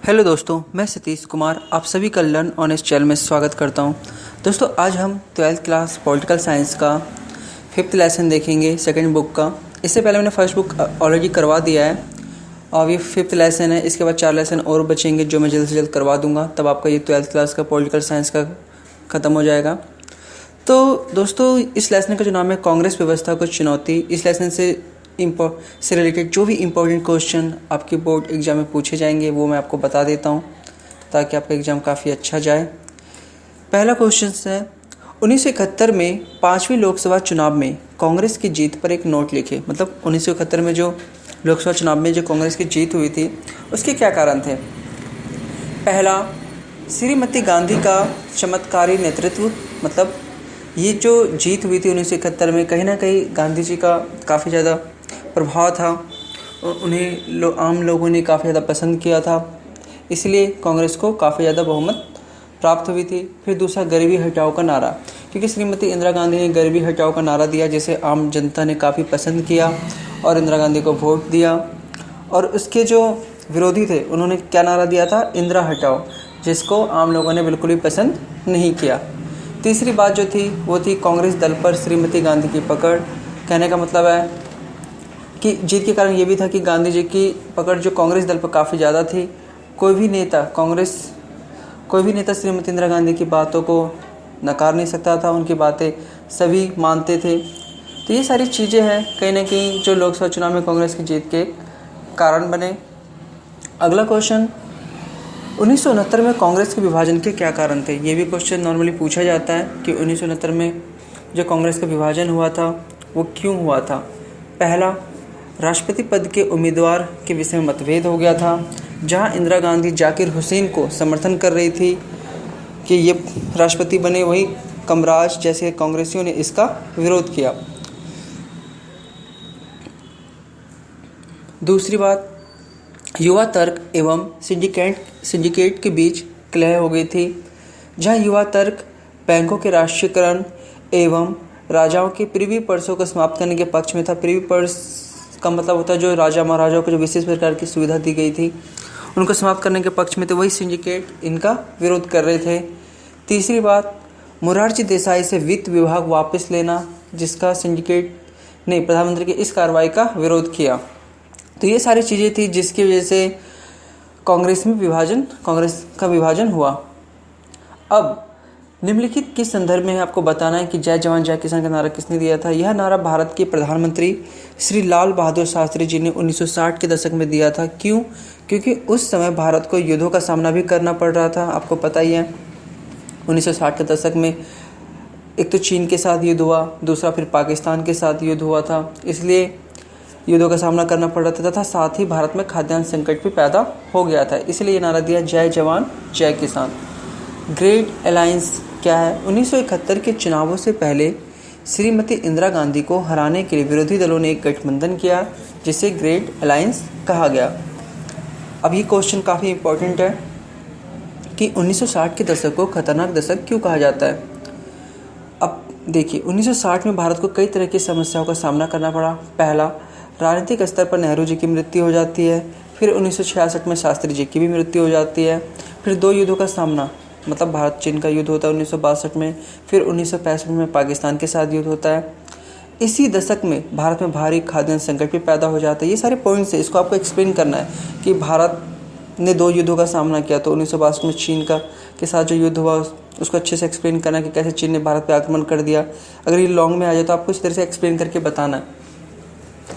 Hello दोस्तों, मैं सतीश कुमार आप सभी का लर्न ऑन इस चैनल में स्वागत करता हूं। दोस्तों, आज हम 12th क्लास पॉलिटिकल साइंस का 5th लेसन देखेंगे सेकंड बुक का। इससे पहले मैंने फर्स्ट बुक ऑलरेडी करवा दिया है और ये 5th लेसन है। इसके बाद 4 लेसन और बचेंगे जो मैं जल्द से जल्द करवा दूंगा, तब आपका ये 12th क्लास का पॉलिटिकल साइंस का ख़त्म हो जाएगा। तो दोस्तों, इस लेसन का जो नाम है कांग्रेस व्यवस्था को चुनौती, इस लेसन से रिलेटेड जो भी इम्पोर्टेंट क्वेश्चन आपके बोर्ड एग्जाम में पूछे जाएंगे वो मैं आपको बता देता हूँ ताकि आपका एग्ज़ाम काफ़ी अच्छा जाए। पहला क्वेश्चन है 1971 में 5वीं लोकसभा चुनाव में कांग्रेस की जीत पर एक नोट लिखे। मतलब 1971 में जो लोकसभा चुनाव में जो कांग्रेस की जीत हुई थी उसके क्या कारण थे। पहला, श्रीमती गांधी का चमत्कारी नेतृत्व। मतलब ये जो जीत हुई थी 1971 में, कहीं ना कहीं गांधी जी का काफ़ी ज़्यादा प्रभाव था, उन्हें आम लोगों ने काफ़ी ज़्यादा पसंद किया था, इसलिए कांग्रेस को काफ़ी ज़्यादा बहुमत प्राप्त हुई थी। फिर दूसरा, गरीबी हटाओ का नारा, क्योंकि श्रीमती इंदिरा गांधी ने गरीबी हटाओ का नारा दिया जिसे आम जनता ने काफ़ी पसंद किया और इंदिरा गांधी को वोट दिया। और उसके जो विरोधी थे उन्होंने क्या नारा दिया था, इंदिरा हटाओ, जिसको आम लोगों ने बिल्कुल भी पसंद नहीं किया। तीसरी बात जो थी वो थी कांग्रेस दल पर श्रीमती गांधी की पकड़। कहने का मतलब है कि जीत के कारण ये भी था कि गांधी जी की पकड़ जो कांग्रेस दल पर काफ़ी ज़्यादा थी। कोई भी नेता श्रीमती इंदिरा गांधी की बातों को नकार नहीं सकता था, उनकी बातें सभी मानते थे। तो ये सारी चीज़ें हैं कहीं ना कहीं जो लोकसभा चुनाव में कांग्रेस की जीत के कारण बने। अगला क्वेश्चन, 1969 में कांग्रेस के विभाजन के क्या कारण थे। ये भी क्वेश्चन नॉर्मली पूछा जाता है कि 1969 में जो कांग्रेस का विभाजन हुआ था वो क्यों हुआ था। पहला, राष्ट्रपति पद के उम्मीदवार के विषय में मतभेद हो गया था। जहां इंदिरा गांधी जाकिर हुसैन को समर्थन कर रही थी कि ये राष्ट्रपति बने, वहीं कमराज जैसे कांग्रेसियों ने इसका विरोध किया। दूसरी बात, युवा तर्क एवं सिंडिकेट के बीच कलह हो गई थी। जहां युवा तर्क बैंकों के राष्ट्रीयकरण एवं राजाओं के प्रिवी पर्सों को समाप्त करने के पक्ष में था। प्रिवी पर्स का मतलब होता है जो राजा महाराजाओं को जो विशेष प्रकार की सुविधा दी गई थी उनको समाप्त करने के पक्ष में थे, वही सिंडिकेट इनका विरोध कर रहे थे। तीसरी बात, मोरारजी देसाई से वित्त विभाग वापस लेना, जिसका सिंडिकेट ने प्रधानमंत्री की इस कार्रवाई का विरोध किया। तो ये सारी चीज़ें थी जिसकी वजह से कांग्रेस का विभाजन हुआ। अब निम्नलिखित किस संदर्भ में आपको बताना है कि जय जवान जय किसान का नारा किसने दिया था। यह नारा भारत के प्रधानमंत्री श्री लाल बहादुर शास्त्री जी ने 1960 के दशक में दिया था। क्यों? क्योंकि उस समय भारत को युद्धों का सामना भी करना पड़ रहा था। आपको पता ही है 1960 के दशक में एक तो चीन के साथ युद्ध हुआ, दूसरा फिर पाकिस्तान के साथ युद्ध हुआ था, इसलिए युद्धों का सामना करना पड़ रहा था तथा साथ ही भारत में खाद्यान्न संकट भी पैदा हो गया था, इसलिए ये नारा दिया जय जवान जय किसान। ग्रेट अलायंस क्या है? 1971 के चुनावों से पहले श्रीमती इंदिरा गांधी को हराने के लिए विरोधी दलों ने एक गठबंधन किया जिसे ग्रेट अलायंस कहा गया। अब ये क्वेश्चन काफ़ी इम्पोर्टेंट है कि 1960 के दशक को खतरनाक दशक क्यों कहा जाता है। अब देखिए, 1960 में भारत को कई तरह की समस्याओं का सामना करना पड़ा। पहला, राजनीतिक स्तर पर नेहरू जी की मृत्यु हो जाती है। फिर 1966 में शास्त्री जी की भी मृत्यु हो जाती है। फिर 2 युद्धों का सामना, मतलब भारत चीन का युद्ध होता है 1962 में, फिर 1965 में पाकिस्तान के साथ युद्ध होता है। इसी दशक में भारत में भारी खाद्यान्न संकट भी पैदा हो जाता है। ये सारे पॉइंट्स है, इसको आपको एक्सप्लेन करना है कि भारत ने 2 युद्धों का सामना किया। तो 1962 में चीन के साथ जो युद्ध हुआ उसको अच्छे से एक्सप्लेन करना है कि कैसे चीन ने भारत पर आक्रमण कर दिया। अगर ये लॉन्ग में आ जाए तो आपको इस तरह से एक्सप्लेन करके बताना है।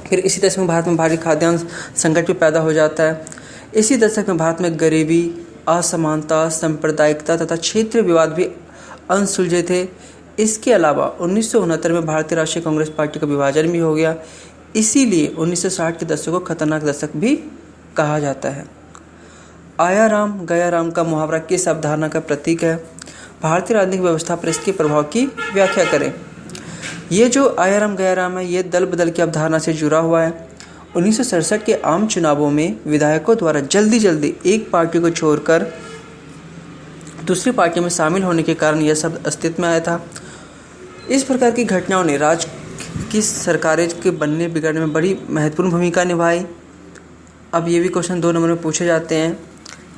फिर इसी दशक में भारत में भारी खाद्यान्न संकट भी पैदा हो जाता है। इसी दशक में भारत में गरीबी, असमानता, सांप्रदायिकता तथा क्षेत्रीय विवाद भी अनसुलझे थे। इसके अलावा 1969 में भारतीय राष्ट्रीय कांग्रेस पार्टी का विभाजन भी हो गया, इसीलिए 1960 के दशक को खतरनाक दशक भी कहा जाता है। आया राम गया राम का मुहावरा किस अवधारणा का प्रतीक है? भारतीय राजनीतिक व्यवस्था पर इसके प्रभाव की व्याख्या करें। ये जो आया राम गया राम है ये दल बदल की अवधारणा से जुड़ा हुआ है। 1967 के आम चुनावों में विधायकों द्वारा जल्दी एक पार्टी को छोड़कर दूसरी पार्टी में शामिल होने के कारण यह शब्द अस्तित्व में आया था। इस प्रकार की घटनाओं ने राज्य की सरकारें के बनने बिगड़ने में बड़ी महत्वपूर्ण भूमिका निभाई। अब ये भी क्वेश्चन 2 नंबर में पूछे जाते हैं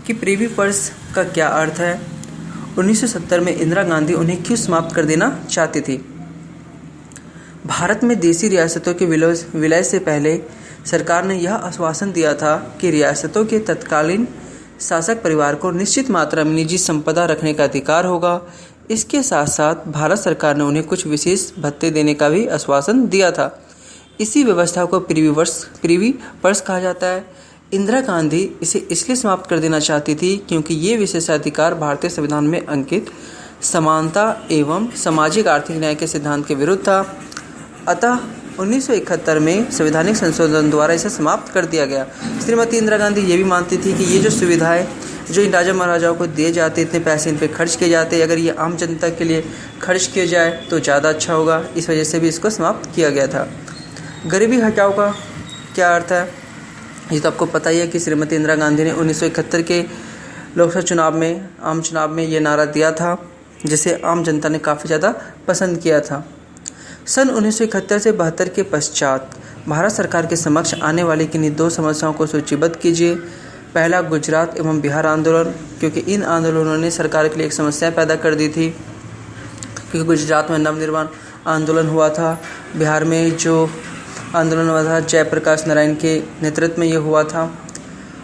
कि प्रिवी पर्स का क्या अर्थ है, 1970 में इंदिरा गांधी उन्हें क्यों समाप्त कर देना चाहती थी। भारत में देसी रियासतों के विलय से पहले सरकार ने यह आश्वासन दिया था कि रियासतों के तत्कालीन शासक परिवार को निश्चित मात्रा में निजी संपदा रखने का अधिकार होगा। इसके साथ साथ भारत सरकार ने उन्हें कुछ विशेष भत्ते देने का भी आश्वासन दिया था। इसी व्यवस्था को प्रिवी पर्स कहा जाता है। इंदिरा गांधी इसे इसलिए समाप्त कर देना चाहती थी क्योंकि ये विशेषाधिकार भारतीय संविधान में अंकित समानता एवं सामाजिक आर्थिक न्याय के सिद्धांत के विरुद्ध था। अतः 1971 में संवैधानिक संशोधन द्वारा इसे समाप्त कर दिया गया। श्रीमती इंदिरा गांधी ये भी मानती थी कि ये जो सुविधाएं जो इन राजा महाराजाओं को दिए जाते, इतने पैसे इन पे खर्च किए जाते, अगर ये आम जनता के लिए खर्च किए जाए तो ज़्यादा अच्छा होगा। इस वजह से भी इसको समाप्त किया गया था। गरीबी हटाओ का क्या अर्थ है, ये तो आपको पता ही है कि श्रीमती इंदिरा गांधी ने 1971 के लोकसभा चुनाव में, आम चुनाव में ये नारा दिया था, जिसे आम जनता ने काफ़ी ज़्यादा पसंद किया था। सन 1971 से 72 के पश्चात भारत सरकार के समक्ष आने वाली किन्हीं दो समस्याओं को सूचीबद्ध कीजिए। पहला, गुजरात एवं बिहार आंदोलन, क्योंकि इन आंदोलनों ने सरकार के लिए एक समस्या पैदा कर दी थी, क्योंकि गुजरात में नवनिर्माण आंदोलन हुआ था, बिहार में जो आंदोलन हुआ था जयप्रकाश नारायण के नेतृत्व में ये हुआ था।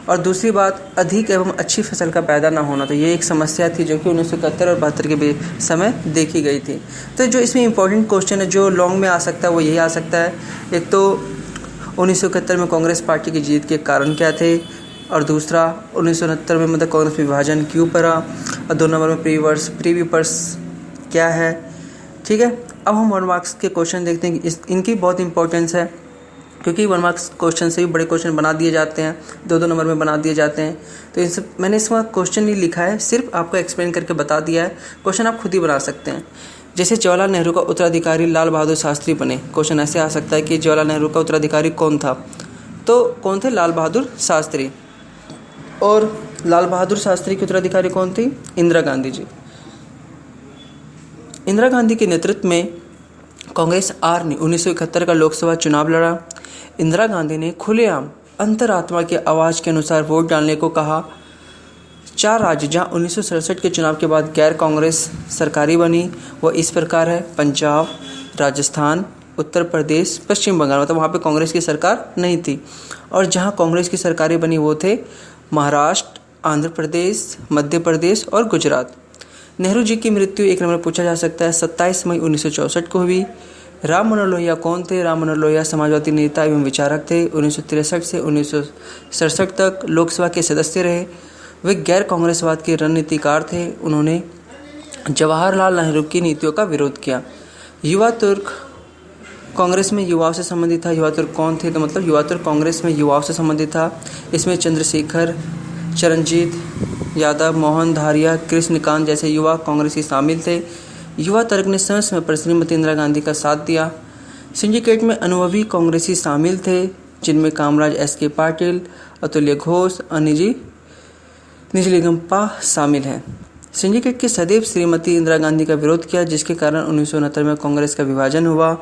और दूसरी बात, अधिक एवं अच्छी फसल का पैदा ना होना, तो ये एक समस्या थी जो कि 1971 और 72 के समय देखी गई थी। तो जो इसमें इम्पोर्टेंट क्वेश्चन है जो लॉन्ग में आ सकता है वो यही आ सकता है, एक तो 1971 में कांग्रेस पार्टी की जीत के कारण क्या थे, और दूसरा 1969 में मतलब कांग्रेस विभाजन क्यों पड़ा, और 2 नंबर में प्रीवी पर्स क्या है। ठीक है, अब हम 1 मार्क्स के क्वेश्चन देखते हैं कि इनकी बहुत इंपॉर्टेंस है, क्योंकि 1 मार्क्स क्वेश्चन से भी बड़े क्वेश्चन बना दिए जाते हैं, 2-2 नंबर में बना दिए जाते हैं। तो इन सब मैंने इसमें क्वेश्चन नहीं लिखा है, सिर्फ आपको एक्सप्लेन करके बता दिया है। क्वेश्चन आप खुद ही बना सकते हैं। जैसे जवाहरलाल नेहरू का उत्तराधिकारी लाल बहादुर शास्त्री बने, क्वेश्चन ऐसे आ सकता है कि जवाहरलाल नेहरू का उत्तराधिकारी कौन था, तो कौन थे, लाल बहादुर शास्त्री। और लाल बहादुर शास्त्री के उत्तराधिकारी कौन थी, इंदिरा गांधी जी। इंदिरा गांधी के नेतृत्व में कांग्रेस आर ने 1971 का लोकसभा चुनाव लड़ा। इंदिरा गांधी ने खुलेआम अंतरात्मा की आवाज़ के अनुसार वोट डालने को कहा। 4 राज्य जहां 1967 के चुनाव के बाद गैर कांग्रेस सरकारी बनी, वो इस प्रकार है: पंजाब, राजस्थान, उत्तर प्रदेश, पश्चिम बंगाल, मतलब वहाँ पे कांग्रेस की सरकार नहीं थी। और जहाँ कांग्रेस की सरकारें बनी वो थे महाराष्ट्र, आंध्र प्रदेश, मध्य प्रदेश और गुजरात। नेहरू जी की मृत्यु 1 नंबर पूछा जा सकता है, 27 मई 1964 को हुई। राम मनोहर लोहिया कौन थे? राम मनोहर लोहिया समाजवादी नेता एवं विचारक थे। 1963 से 1967 तक लोकसभा के सदस्य रहे। वे गैर कांग्रेसवाद के रणनीतिकार थे। उन्होंने जवाहरलाल नेहरू की नीतियों का विरोध किया। युवा तुर्क कांग्रेस में युवाओं से संबंधित था। युवा तुर्क कौन थे? तो मतलब युवा तुर्क कांग्रेस में युवाओं से संबंधित था। इसमें चंद्रशेखर, चरणजीत यादव, मोहन धारिया, कृष्णकांत जैसे युवा कांग्रेसी शामिल थे। युवा तर्क ने समय समय पर श्रीमती इंदिरा गांधी का साथ दिया। सिंडिकेट में अनुभवी कांग्रेसी शामिल थे, जिनमें कामराज S.K. पाटिल, अतुल्य घोष और निजलिंगप्पा शामिल हैं। सिंडिकेट के सदैव श्रीमती इंदिरा गांधी का विरोध किया, जिसके कारण 1969 में कांग्रेस का विभाजन हुआ।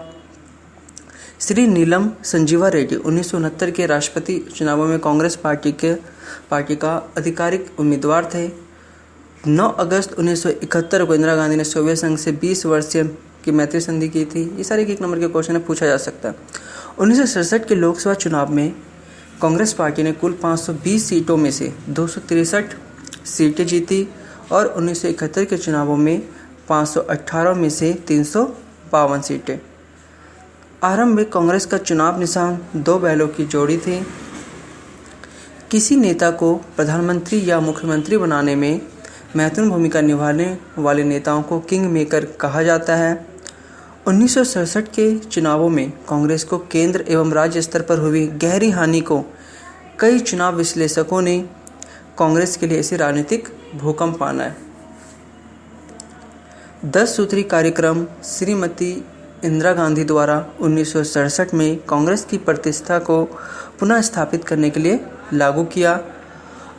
श्री नीलम संजीवा रेड्डी 1969 के राष्ट्रपति चुनावों में कांग्रेस पार्टी का आधिकारिक उम्मीदवार थे। 9 अगस्त 1971 को इंदिरा गांधी ने सोवियत संघ से 20 वर्षीय की मैत्री संधि की थी। ये सारे 1 नंबर के क्वेश्चन है, पूछा जा सकता है। 1967 के लोकसभा चुनाव में कांग्रेस पार्टी ने कुल 520 सीटों में से 263 सीटें जीती और 1971 के चुनावों में 518 में से 352 सीटें। आरंभ में कांग्रेस का चुनाव निशान 2 बैलों की जोड़ी थी। किसी नेता को प्रधानमंत्री या मुख्यमंत्री बनाने में महत्वपूर्ण भूमिका निभाने वाले नेताओं को किंग मेकर कहा जाता है। 1967 के चुनावों में कांग्रेस को केंद्र एवं राज्य स्तर पर हुई गहरी हानि को कई चुनाव विश्लेषकों ने कांग्रेस के लिए इसे राजनीतिक भूकंप माना है। 10 सूत्री कार्यक्रम श्रीमती इंदिरा गांधी द्वारा 1967 में कांग्रेस की प्रतिष्ठा को पुनः स्थापित करने के लिए लागू किया।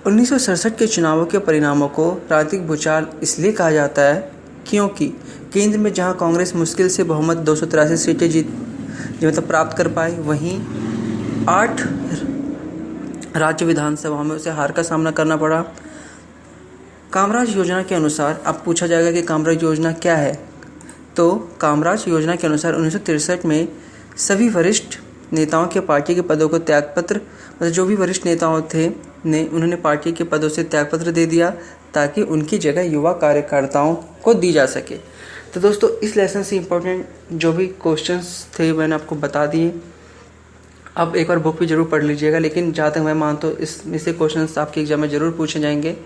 1967 के चुनावों के परिणामों को राजनीतिक भूचाल इसलिए कहा जाता है क्योंकि केंद्र में जहां कांग्रेस मुश्किल से बहुमत 283 सीटें प्राप्त कर पाई, वहीं 8 राज्य विधानसभाओं में उसे हार का सामना करना पड़ा। कामराज योजना के अनुसार अब पूछा जाएगा कि कामराज योजना क्या है। तो कामराज योजना के अनुसार 1963 में सभी वरिष्ठ नेताओं के पार्टी के पदों को त्यागपत्र, मतलब जो भी वरिष्ठ नेताओं थे उन्होंने पार्टी के पदों से त्यागपत्र दे दिया ताकि उनकी जगह युवा कार्यकर्ताओं को दी जा सके। तो दोस्तों इस लेसन से इम्पोर्टेंट जो भी क्वेश्चंस थे मैंने आपको बता दिए। आप एक बार बुक भी ज़रूर पढ़ लीजिएगा, लेकिन जहाँ तक मैं मानता हूँ इसमें से क्वेश्चंस आपके एग्जाम में ज़रूर पूछे जाएंगे।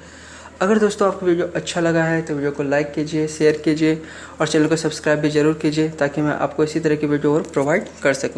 अगर दोस्तों आपको वीडियो अच्छा लगा है तो वीडियो को लाइक कीजिए, शेयर कीजिए और चैनल को सब्सक्राइब भी ज़रूर कीजिए ताकि मैं आपको इसी तरह की वीडियो और प्रोवाइड कर सकूँ।